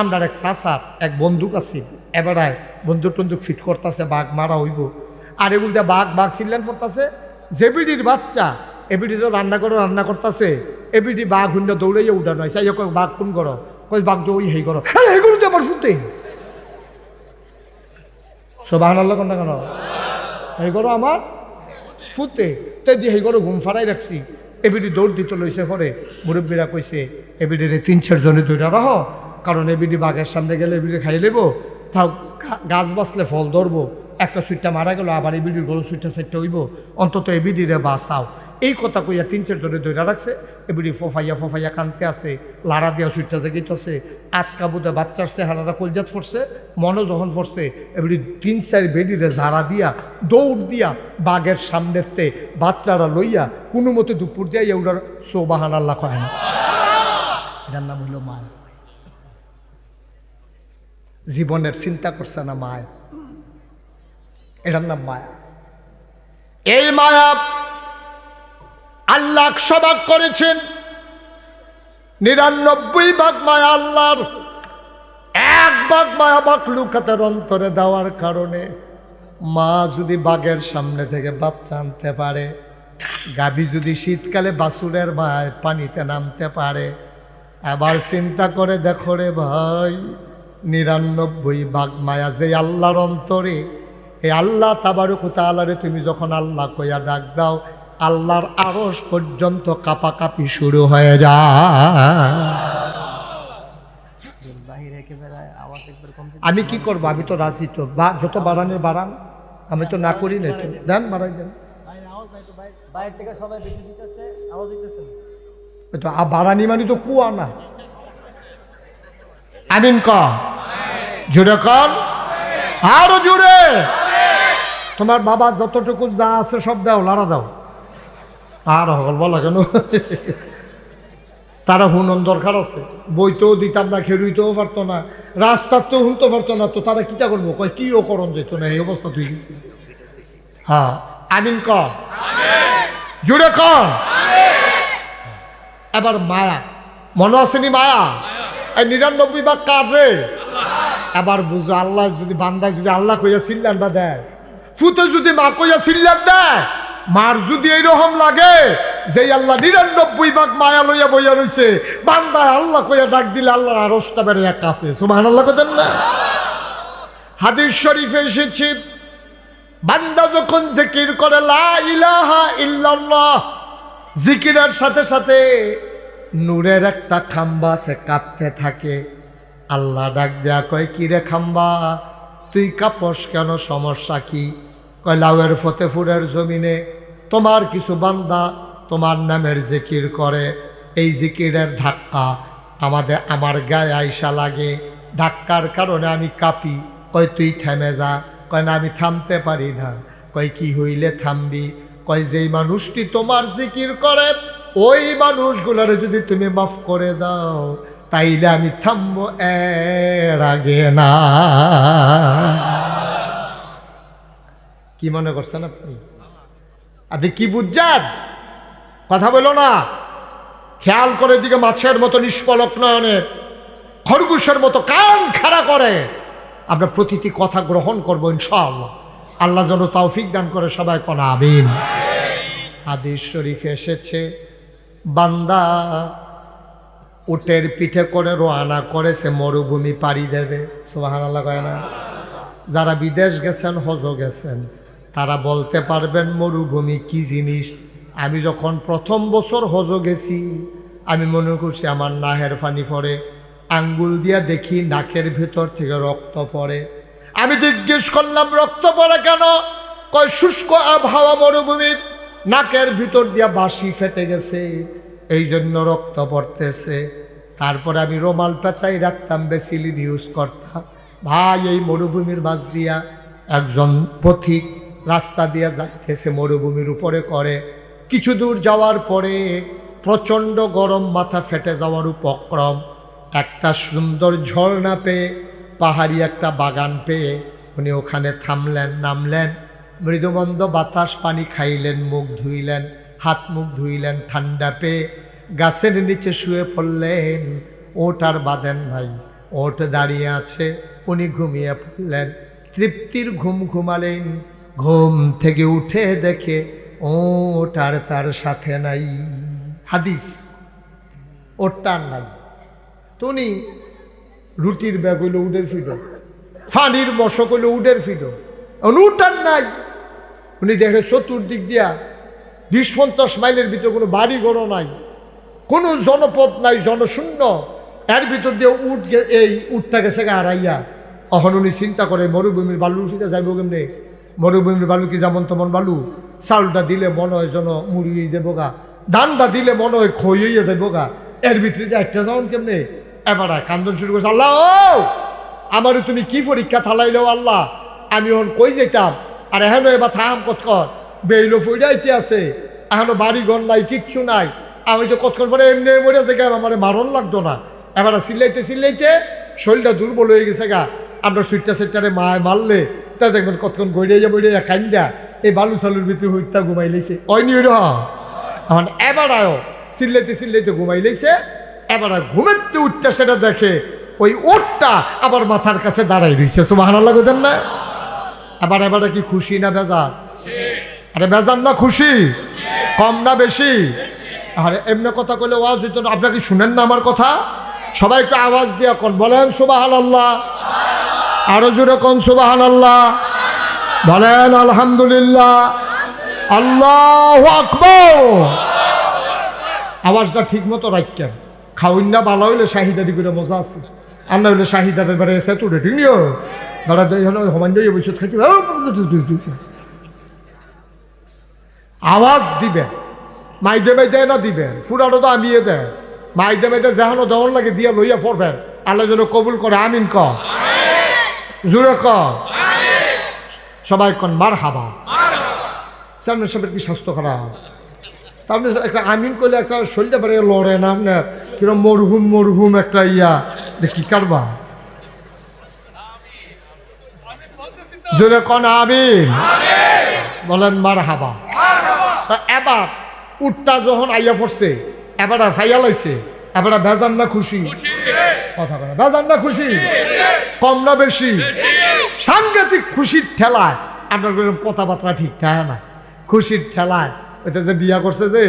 আমরা এক চাচার এক বন্দুক আছে, এবারায় বন্দুক টন্দুক ফিট করতেছে, বাঘ মারা হইব। আর এগুলো দিয়ে বাঘ বাঘ চিল্লান করতেছে। জেবিডির বাচ্চা এবিডি তো রান্না করতেছে, এবিডি বাঘ হুন্ডা দৌড়াইয়া উঠানো হয়। চাই বাঘ কোন করো, কই বাঘ তো ওই হেই করো, হেগুলো তো আমার শুনতে সুবহানাল্লাহ কোনটা কেন এই করো আমার ফুতে তাই দিয়ে এই করো ঘুম ফাড়াই রাখছি এবিডি দৌড় দিতে লইছে পরে মুরব্বীরা কইছে এবিডিরে 3-4 জনে দৌড়া রাহ, কারণ এবিডি বাঘের সামনে গেলে এবিডি খাই লেব, তাও গাছ বাঁচলে ফল ধরবো, একটা সুইটটা মারা গেল আবার এবিডির গরু সুইটটা সেটটা হইব, অন্তত এবিডিরে বাঁচাও। এই কথা কইয়া 3-4 জনে দৌড়া রাখছে, এবিডি ফোফাইয়া কানতে আছে, লাড়া দিয়া সুইটটা জেগেইতেছে, আটকা বুধে বাচ্চার চেহারাটা কলজাত পড়ছে, মনও যখন পড়ছে এবিডি 3-4 বেডিরে ঝাড়া দিয়া দৌড় দিয়া বাঘের সামনেতে বাচ্চারা লইয়া কোনো মতে দুপুর দিয়া এগুলার সুবহানাল্লাহ কয় না। এটার নাম হইল মায়। জীবনের চিন্তা করছে না মায়, এটার নাম মায়া। এই মায়া আল্লাহ 100 ভাগ করেছেন, 99 ভাগ মায়া আল্লাহর, 1 ভাগ মায়া মাখলুকাতের অন্তরে দেওয়ার কারণে মা যদি বাঘের সামনে থেকে বাচ্চা আনতে পারে, গাভী যদি শীতকালে বাছুরের মায় পানিতে নামতে পারে, আবার চিন্তা করে দেখো রে ভাই 99 ভাগ মায়া যে আল্লাহর অন্তরে, এই আল্লাহ তাবারক ওয়া তাআলারে তুমি যখন আল্লাহ কইয়া ডাক দাও, আল্লাহর আরশ পর্যন্ত কাঁপাকাঁপি শুরু হয়ে যায়। আমি কি করবো, আমি তো রাজি তো, যত বাড়ানের বাড়ান, আমি তো না করি না, দেন বাড়াই দেন, বাড়ানি মানে তো কুয়া না। আমিন কম জুড়ে কম আরো জুড়ে, তোমার বাবা যতটুকু যা আছে সব দাও, লাড়া দাও, আর হল বলা কেন, তারা হুনন দরকার আছে, বইতেও দিতাম না, খেলুইতেও পারতো না, রাস্তার তো হুনতে পারতো না, তো তারা কিটা করবো, কয় কিও করণ যেত না, এই অবস্থা তুই গেছি। হ্যাঁ আমিন কম জুড়ে কম। এবার মায়া মনে আসেনি, মায়া এই 99 ভাগ কার রে? এবার বুঝো, আল্লাহ যদি বান্দায় যদি আল্লাহ কইয়া সিল্লানটা দেয়, ফুতে যদি মা কইয়া সিল্লান দেয়, মার যদি এইরকম লাগে যে আল্লাহ 99 ভাগ মায়া লইয়া বইয়া রইছে, বান্দায় আল্লাহ কইয়া ডাক দিলে আল্লাহর আরশটা বেড়ে কাঁপে। সুবহানাল্লাহ কইতেন না? হাদিস শরীফে এসেছে, বান্দা যখন জিকির করে লা ইলাহা ইল্লাল্লাহ, জিকিরের সাথে সাথে নূরের একটা খাম্বা সে কাঁপতে থাকে। আল্লাহ ডাক দেয়া কয়, কিরে খাম্বা তুই কাঁপস কেন, সমস্যা কি? কয় লাউয়ের ফতেপুরের জমিনে তোমার কিছু বান্দা তোমার নামের জিকির করে, এই জিকিরের ধাক্কা আমার গায়ে আইসা লাগে, ধাক্কার কারণে আমি কাঁপি। কয় তুই থেমে যা। কয় না আমি থামতে পারি না। কয় কি হইলে থামবি? কয় যেই মানুষটি তোমার জিকির করে ওই মানুষগুলোর যদি তুমি মাফ করে দাও তাইলে আমি থামবো, এর আগে না। কি মনে করছেন আপনি? আপনি কি বুঝছেন? কথা বলো না, খেয়াল করে দিকে মাছের মতো নিষ্পলক নয়নে, খরগোশের মতো কান খাড়া করে আমরা প্রতিটি কথা গ্রহণ করবো ইনশাআল্লাহ। আল্লাহ যেন তৌফিক দান করে, সবাই কোন আমিন। হাদিস শরীফে এসেছে, বান্দা উটের পিঠে করে রওনা করেছে, মরুভূমি পাড়ি দেবে। সুবহানাল্লাহ কয় না? যারা বিদেশ গেছেন, হজ গেছেন, তারা বলতে পারবেন মরুভূমি কি জিনিস। আমি যখন প্রথম বছর হজ গেছি, আমি মনে করছি আমার নাহের পানি পড়ে, আঙ্গুল দিয়া দেখি নাকের ভেতর থেকে রক্ত পড়ে। আমি জিজ্ঞেস করলাম রক্ত পড়ে কেন? কয় শুষ্ক আবহাওয়া মরুভূমির, নাকের ভিতর দিয়া বাঁশি ফেটে গেছে, এই জন্য রক্ত পড়তেছে। তারপরে আমি রুমাল পেঁচাই রাখতাম, বেসিলিন ইউজ করতাম। ভাই এই মরুভূমির মাঝ দিয়া একজন পথিক রাস্তা দিয়া যাইতেছে, মরুভূমির উপরে করে। কিছু দূর যাওয়ার পরে প্রচণ্ড গরম, মাথা ফেটে যাওয়ার উপক্রম। একটা সুন্দর ঝর্ণা পেয়ে, পাহাড়ি একটা বাগান পেয়ে উনি ওখানে থামলেন, নামলেন, মৃদুমন্দ বাতাস পানি খাইলেন, মুখ ধুইলেন, হাত মুখ ধুইলেন, ঠান্ডা পেয়ে গাছের নিচে শুয়ে পড়লেন। ওট আর বাঁধেন নাই, ওট দাঁড়িয়ে আছে, উনি ঘুমিয়ে পড়লেন, তৃপ্তির ঘুম ঘুমালেন। ঘুম থেকে উঠে দেখে ওট আর তার সাথে নাই। হাদিস, ওটটা আর নাই। উনি রুটির ব্যাগ হইল উডের ফিডো, ফানির মশক হইল উডের ফিডো, উঠান নাই। উনি দেখে চতুর্দিক দিয়া 20-50 মাইলের ভিতরে কোনো বাড়ি ঘর নাই, কোনো জনপদ নাই, জনশূন্য। এর ভিতর দিয়ে এই উঠটা গেছে হারাইয়া। এখন উনি চিন্তা করে মরুভূমির বালু উঠিতে যাইব কেমনে? মরুভূমির বালু কি যেমন তেমন বালু? চাউলটা দিলে মনে হয় যেন মুড়ি হয়ে যাবো গা, ধানটা দিলে মনে হয় খই হইয়া যাবো গা। এর ভিতরে একটা যাওন কেমনে? এবার কান্দন শুরু করছে, আল্লাহ আমারও তুমি কি পরীক্ষা থালাইলো আল্লাহ, আমি এখন কই যেতাম? আর এখনো এবার থাম কতক্ষণ বেইলো ফইরাইতে আছে, এখনো বাড়ি ঘর নাই, কিচ্ছু নাই। আমি তো কতক্ষণ পরে এমনি মরে আছে গা, আমার মারণ লাগতো না। এবার চিল্লাইতে চিল্লাইতে শরীরটা দুর্বল হয়ে গেছে গা। আমরা সুইটটা সেটারে মায় মারলে তা দেখবেন কতক্ষণ গড়িয়ে যাবো কান্দা এই বালু চালুর ভিতরে হইতা ঘুমাই লেছে। অয়নি এখন এবার চিল্লাইতে চিল্লাইতে ঘুমাই লেছে। এবার ঘুমাতে উঠতে সেটা দেখে ওই উটটা আবার মাথার কাছে দাঁড়াই রয়েছে। সুবহানাল্লাহ কইতেন না? এবার কি খুশি না বেজার? আরে বেজার না খুশি? কম না বেশি? আরে এমনি কথা কইলে ওয়াজ হইতো না। আপনারা কি শুনেন না আমার কথা? সবাই একটু আওয়াজ দিয়া কোন বলেন সুবহানাল্লাহ। আরো জোরে কোন সুবহানাল্লাহ। বলেন আলহামদুলিল্লাহ, আল্লাহু আকবার। আওয়াজটা ঠিক মতো রাখেন। খাওয়ান না ভালো হইলে শাহিদারি করে মজা আছে, আর না হইলে শাহিদারের বাড়ি এসে তো রেটিং নিও দাঁড়া সমান্য বসে খাইতে আওয়াজ দিবেন। মাইদে মাইদে না দিবেন, ফুরানো তো আমিয়ে দেন। মাইদে মাইদে যেহানো দেওয়ান লাগে দিয়া লইয়া পড়বেন। আল্লাহ যেন কবুল করে। আমিন ক জোরে ক সবাই কন মারহাবা। সামনে সবের কি স্বাস্থ্য খারাপ? তারপরে একটা আমিন করলে একটা শরীরটা বেড়ে লড়ে না আপনার কিরম মরহুম মরহুম একটা ইয়া কি কারবা জোরে কন আমিন বলেন মারহাবা। এবার উটটা যখন আইয়া পড়ছে, এবার ফাইয়া লাইছে, এবার বেজান না খুশি? কথা বলে বেজান না খুশি? কম না বেশি? সাংঘাতিক খুশির ঠেলায় আপনার কথাবার্তা ঠিক থাকে না। খুশির ঠেলায় ওইটা যে বিয়া করছে যে,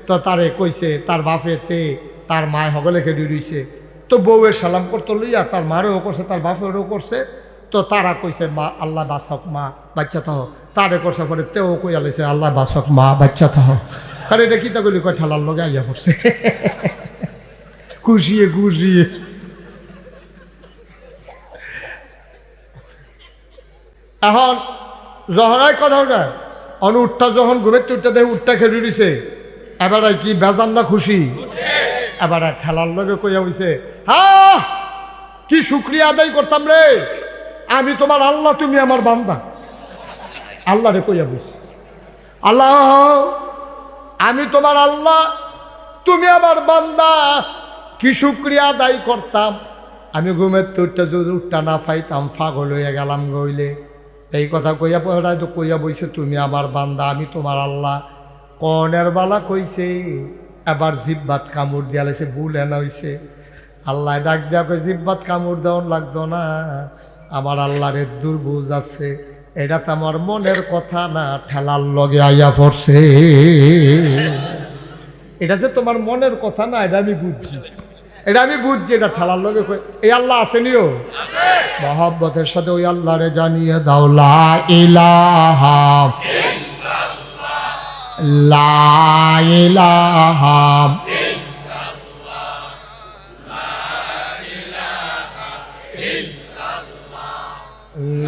তো তারে কইছে তার বাপেতে তার মায় হগলে খেয়ে রইছে। তো বউয়ের সালাম করতে লইয়া তার মারেও করছে, তার বাপেরও করছে। তো তারা কইছে মা আল্লাহ বাসক মা বাচ্চা থাহ। তারে করছে পরে তেও কইয়া লাইছে আল্লাহ বাসক মা বাচ্চা থাহ। কারণ এটা কি তা কইলি কয় ঠেলার লগে আইয়া পড়ছে খুশিয়ে খুশিয়ে। এখন যখন কথা ওটা উঠটা যখন ঘুমেতে উঠটা দেখে উঠটা খেলে দিছে, এবার কি বেজান না খুশি? এবার ঠেলার লগে কইয়া হইছে হ্যাঁ কি শুক্রিয়া আদায় করতাম রে, আমি তোমার আল্লাহ তুমি আমার বান্দা। আল্লাহ রে কইয়া বইছে আল্লাহ আমি তোমার আল্লাহ তুমি আমার বান্দা, কি শুক্রিয়া আদায় করতাম। আমি ঘুমের উঠটা যদি উঠটা না পাইতাম পাগল হইয়া গেলাম গইলে। এই কথা কইয়া পড়ায় তো কইয়া বইছে তুমি আমার বান্দা আমি তোমার আল্লাহ। কনের বালা কইছে এবার জিব্বাত কামড় দিয়া লাইছে, ভুল এনা হইছে। আল্লাহ ডাক দিয়া কই জিব্বাত কামড় দেওয়ান লাগতো না, আমার আল্লাহর দুর্বুঝ আছে, এটা তো আমার মনের কথা না, ঠেলার লগে আইয়া পড়ছে। এটা যে তোমার মনের কথা না, এটা আমি বুঝছি, এটা আমি বুঝছি, এটা ঠেলার লগে এই আল্লাহ আসেনিও মহব্বতের সাথে ওই আল্লাহরে জানিয়ে দাও লা ইলাহা লা ইলাহা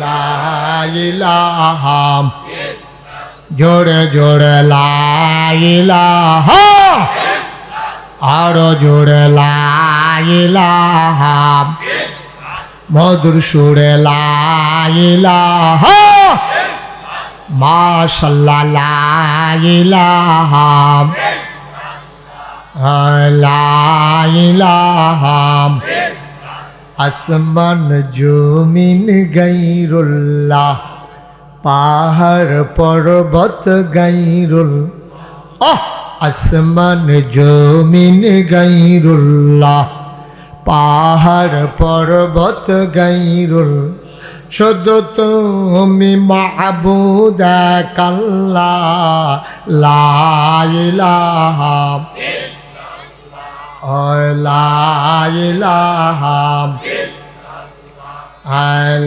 লা ইলাহা জোরে জোরে লা ইলাহা আরো জোরে লা ইলাহা মধুর সুরে লা ইলাহা মাশাআল্লাহ লা ইলাহা লা ইলাহা আসমান জমিন গায়রুল্লাহ পাহাড় পর্বত গায়রুল আসমান জমিন গায়রুল্লাহ পাহাড় পর্বত গায়রুল শুধু তুমি মাহবুদ আল্লাহ লা ইলাহা লা ইলাহা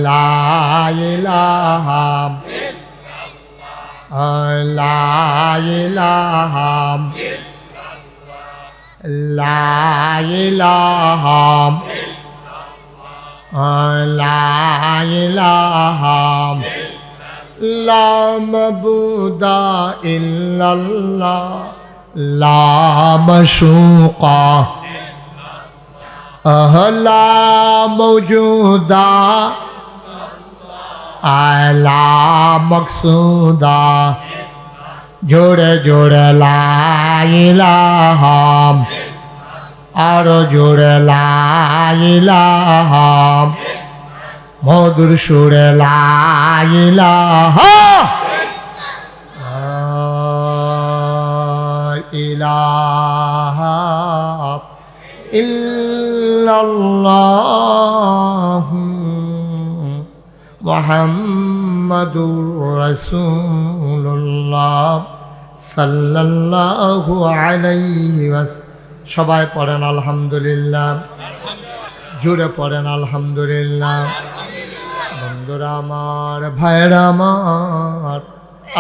লা ইলাহা লা ইলাহা লা ইলাহা লা ইলাহা লা মাবুদা ইল্লাল্লাহ লা মাশুকা লা মওজুদা লা মকসুদা জোরে জোরে লা ইলাহা আরো জোরে লা ইলাহা মধুর সুরে লা ইলাহা ইলাহা ইল্লাল্লাহ মুহাম্মাদুর রাসূলুল্লাহ সাল্লাল্লাহু আলাইহি ওয়াসাল্লাম। সবাই পড়েন আলহামদুলিল্লাহ, জোরে পড়েন আলহামদুলিল্লাহ। বন্ধুরা আমার, ভাইরা আমার,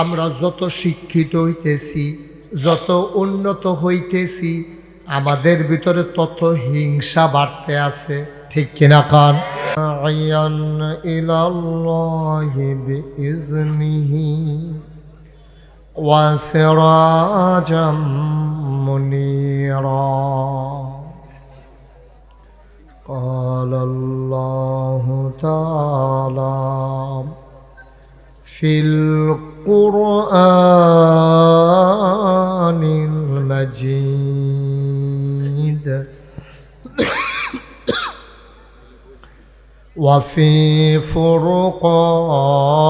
আমরা যত শিক্ষিত হইতেছি, যত উন্নত হইতেছি, আমাদের ভিতরে তত হিংসা বাড়তে আছে, ঠিক কিনা কান? আয়ান ইলাল্লাহি বিইজনিহি ওয়া সিরাজাম মুনীরা। قال الله تعالى في القرآن المجيد وفي فرقانه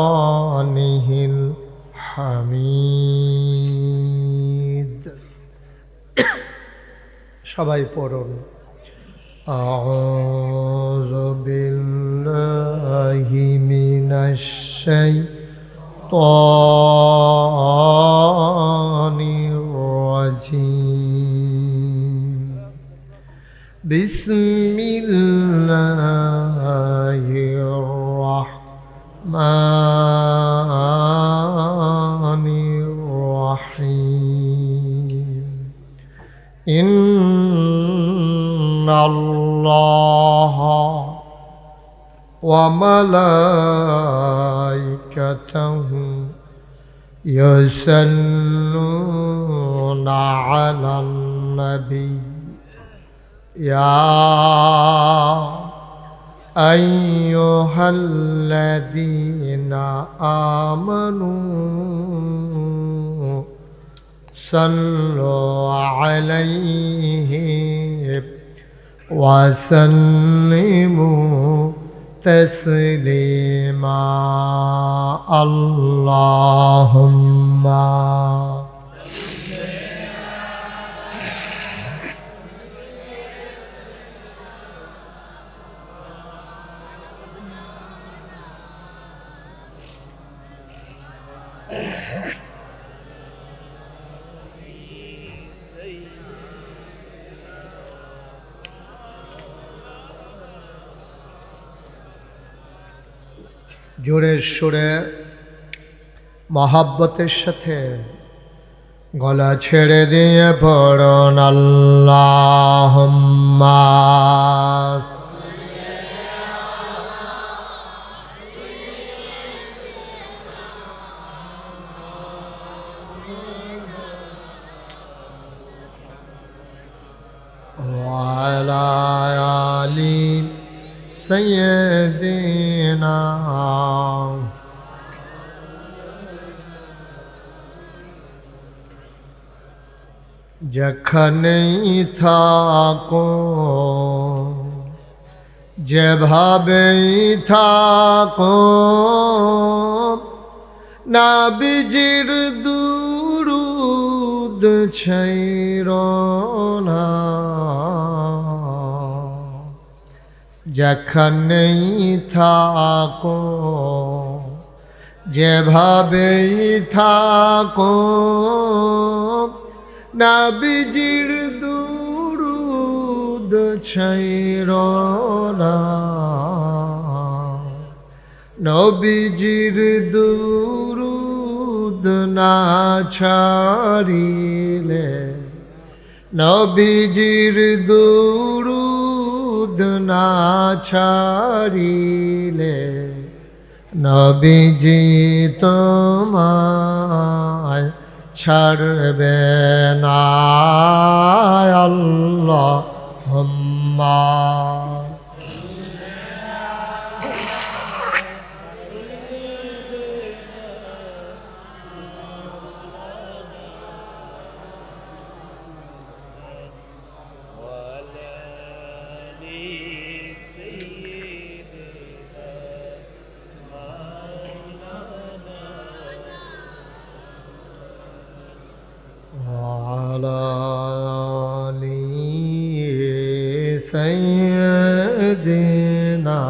الحميد। সবাই পড়ুন। أعوذ بالله من الشيطان الرجيم بسم الله الرحمن الرحيم إن الله وملائكته يصلون على النبي يا أيها الذين آمنوا صلوا عليه وسلموا تسليما اللهم জোরের সুরে মহাব্বতের সাথে গলা ছেড়ে দিয়ে পড়ুন আল্লাহুম্মা ওয়া আলা আলি সাইয়্যিদিনা। যেখানেই থাকো, যেভাবেই থাকো, নবীজির দুরূদ ছাইরো না। যেখানেই থাকো, যেভাবেই থাকো, নবীজির দুরূদ ছাইরো না। নবীজির দুরুদ না ছাড়িলে, নবীজির দুরুদ না ছাড়িলে, নবীজি তোমায় ছাড়বে না। আল্লাহুম্মা سيدنا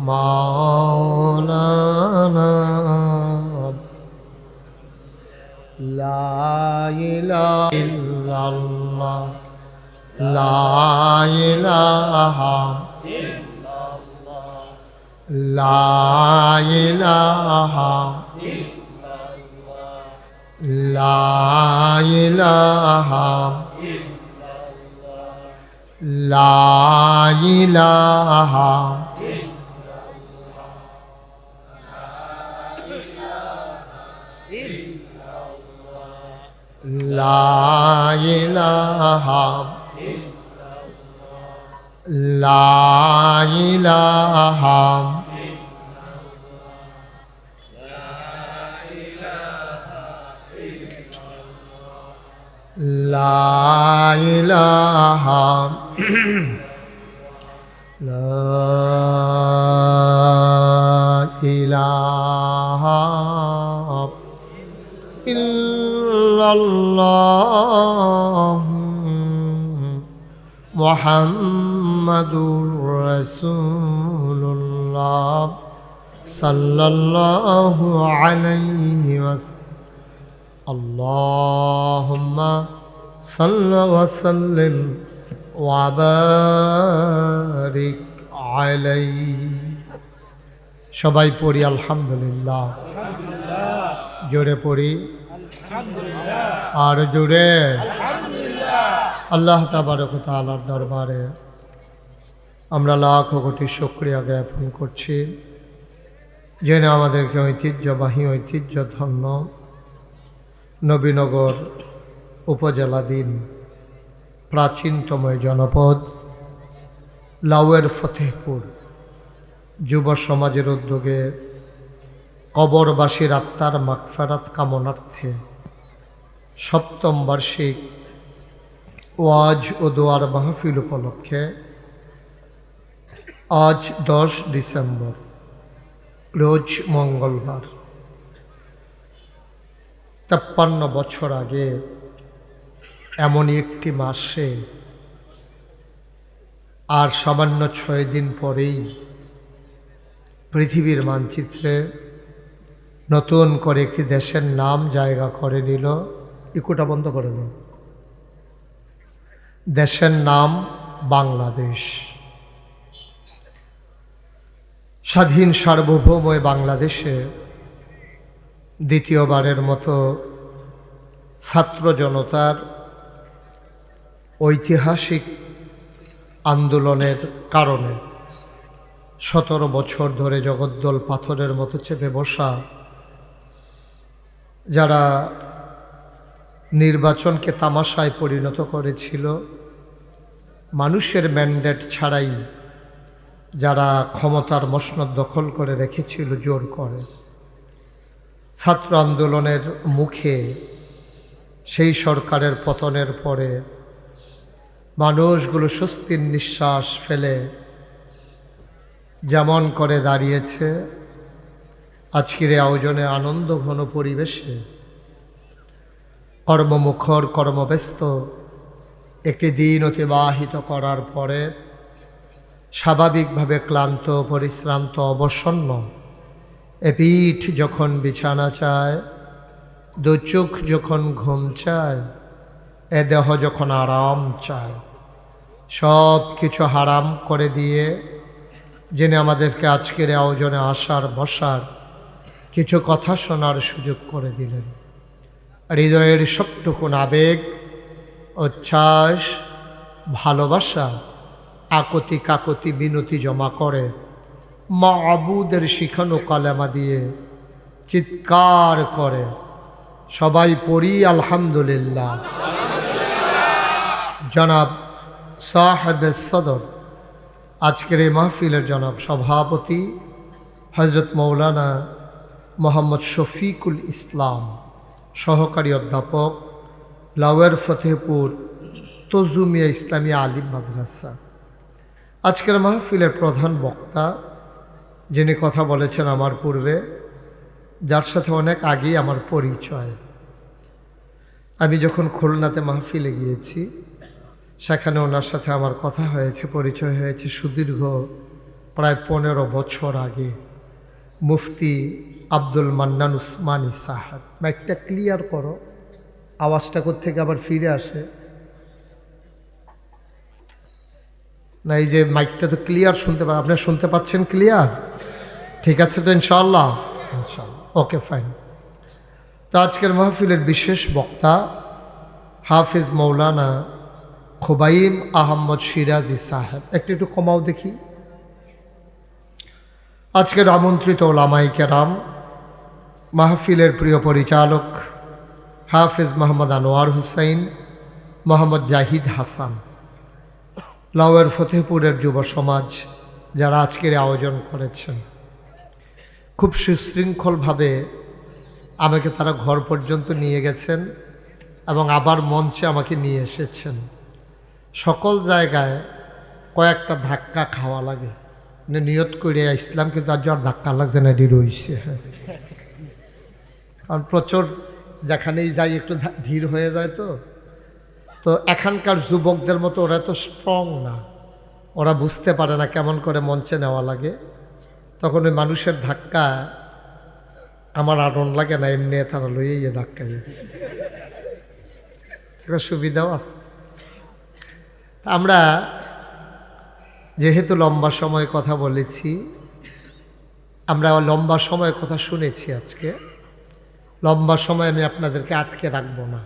مولانا لا إله إلا الله لا إله إلا الله لا إله إلا الله لا إله لا إله لا إله لا إله لا إله لا إله إلا الله محمد رسول الله صلى الله عليه وسلم اللهم صل وسلم وبارك عليه সবাই পড়ি আলহামদুলিল্লাহ জোরে পড়ি আর জোরে আল্লাহ তাবারক ওয়া তাআলার দরবারে আমরা লাখ কোটি শুকরিয়া জ্ঞাপন করছি যিনি আমাদেরকে ঐতিহ্যবাহী ঐতিহ্যধন্য নবীনগর উপজেলাধীন প্রাচীনতম জনপদ লাউয়ের ফতেহপুর যুব সমাজের উদ্যোগে কবরবাসীর আত্মার মাগফিরাত কামনার্থে সপ্তম বার্ষিক ওয়াজ ও দোয়ার মাহফিল উপলক্ষে আজ 10 ডিসেম্বর রোজ মঙ্গলবার 53 বছর আগে এমনই একটি মাসে আর সামান্য 6 দিন পরেই পৃথিবীর মানচিত্রে নতুন করে একটি দেশের নাম জায়গা করে নিল। ইকোটা বন্ধ করে দাও। দেশের নাম বাংলাদেশ। স্বাধীন সার্বভৌম বাংলাদেশে দ্বিতীয়বারের মতো ছাত্র জনতার ঐতিহাসিক আন্দোলনের কারণে 17 বছর ধরে জগদ্দল পাথরের মতো চেপে বসা যারা নির্বাচনকে তামাশায় পরিণত করেছিল, মানুষের ম্যান্ডেট ছাড়াই যারা ক্ষমতার মসনদ দখল করে রেখেছিল জোর করে, ছাত্র আন্দোলনের মুখে সেই সরকারের পতনের পরে মানুষগুলো স্বস্তির নিঃশ্বাস ফেলে যেমন করে দাঁড়িয়েছে, আজকের এই আয়োজনে আনন্দ ঘন পরিবেশে কর্মমুখর কর্মব্যস্ত একটি দিন অতিবাহিত করার পরে স্বাভাবিকভাবে ক্লান্ত পরিশ্রান্ত অবসন্ন এ পিঠ যখন বিছানা চায়, দু চোখ যখন ঘুম চায়, এ দেহ যখন আরাম চায়, সব কিছু হারাম করে দিয়ে যিনি আমাদেরকে আজকের আয়োজনে আসার বসার কিছু কথা শোনার সুযোগ করে দিলেন। হৃদয়ের সবটুকুন আবেগ, উচ্ছ্বাস, ভালোবাসা, আকতি কাকতি বিনতি জমা করে মাবুদের শিখানো কালেমা দিয়ে চিৎকার করে সবাই পড়ি আলহামদুলিল্লাহ। জনাব সাহেবে সদর, আজকের এই মাহফিলের জনাব সভাপতি হজরত মৌলানা মোহাম্মদ শফিকুল ইসলাম, সহকারী অধ্যাপক, লাওয়ার ফতেহপুর তজুমিয়া ইসলামী আলিম মাদ্রাসা। আজকের মাহফিলের প্রধান বক্তা, যিনি কথা বলেছেন আমার পূর্বে, যার সাথে অনেক আগেই আমার পরিচয়। আমি যখন খুলনাতে মাহফিলে গিয়েছি, সেখানে ওনার সাথে আমার কথা হয়েছে, পরিচয় হয়েছে সুদীর্ঘ প্রায় 15 বছর আগে। মুফতি আব্দুল মান্নান উসমানী সাহেব। মাইকটা ক্লিয়ার করো, আওয়াজটা কোত্থেকে আবার ফিরে আসে না। এই যে মাইকটা তো ক্লিয়ার শুনতে পান, আপনি শুনতে পাচ্ছেন ক্লিয়ার? ঠিক আছে তো ইনশাআল্লাহ? ইনশাআল্লাহ, ওকে ফাইন। তো আজকের মাহফিলের বিশেষ বক্তা হাফিজ মৌলানা খুবাইম আহমদ সিরাজি সাহেব। একটু কমাও দেখি। আজকের আমন্ত্রিত ওলামায়ে কেরাম, মাহফিলের প্রিয় পরিচালক হাফিজ মোহাম্মদ আনোয়ার হুসাইন, মোহাম্মদ জাহিদ হাসান, লাওয়ার ফতেহপুরের যুব সমাজ যারা আজকের আয়োজন করেছেন, খুব সুশৃঙ্খলভাবে আমাকে তারা ঘর পর্যন্ত নিয়ে গেছেন এবং আবার মঞ্চে আমাকে নিয়ে এসেছেন। সকল জায়গায় কয়েকটা ধাক্কা খাওয়া লাগে, নিয়ত করে ইসলাম, কিন্তু আজ আর ধাক্কা লাগছে না, এটি রয়েছে। কারণ প্রচুর যেখানেই যাই একটু ভিড় হয়ে যায়। তো এখানকার যুবকদের মতো ওরা তো স্ট্রং না, ওরা বুঝতে পারে না কেমন করে মঞ্চে নেওয়া লাগে। তখন ওই মানুষের ধাক্কা আমার আড়ন লাগে না, এমনি তারা লইয়ে ধাক্কাই, একটা সুবিধাও আছে। আমরা যেহেতু লম্বা সময় কথা বলেছি, আমরা লম্বা সময় কথা শুনেছি, আজকে লম্বা সময় আমি আপনাদেরকে আটকে রাখবো না,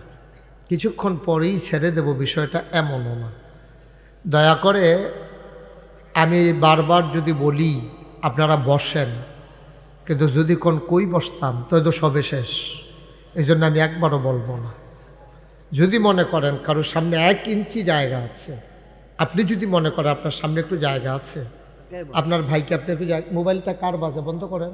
কিছুক্ষণ পরেই ছেড়ে দেব, বিষয়টা এমনও না। দয়া করে আমি বারবার যদি বলি আপনারা বসেন, কিন্তু যদি কই বসতাম তো সবে শেষ, এই জন্য আমি একবারও বলবো না। যদি মনে করেন কারোর সামনে 1 ইঞ্চি জায়গা আছে, আপনি যদি মনে করেন আপনার সামনে একটু জায়গা আছে, আপনার ভাইকে আপনি একটু মোবাইলটা কার বাজে বন্ধ করেন,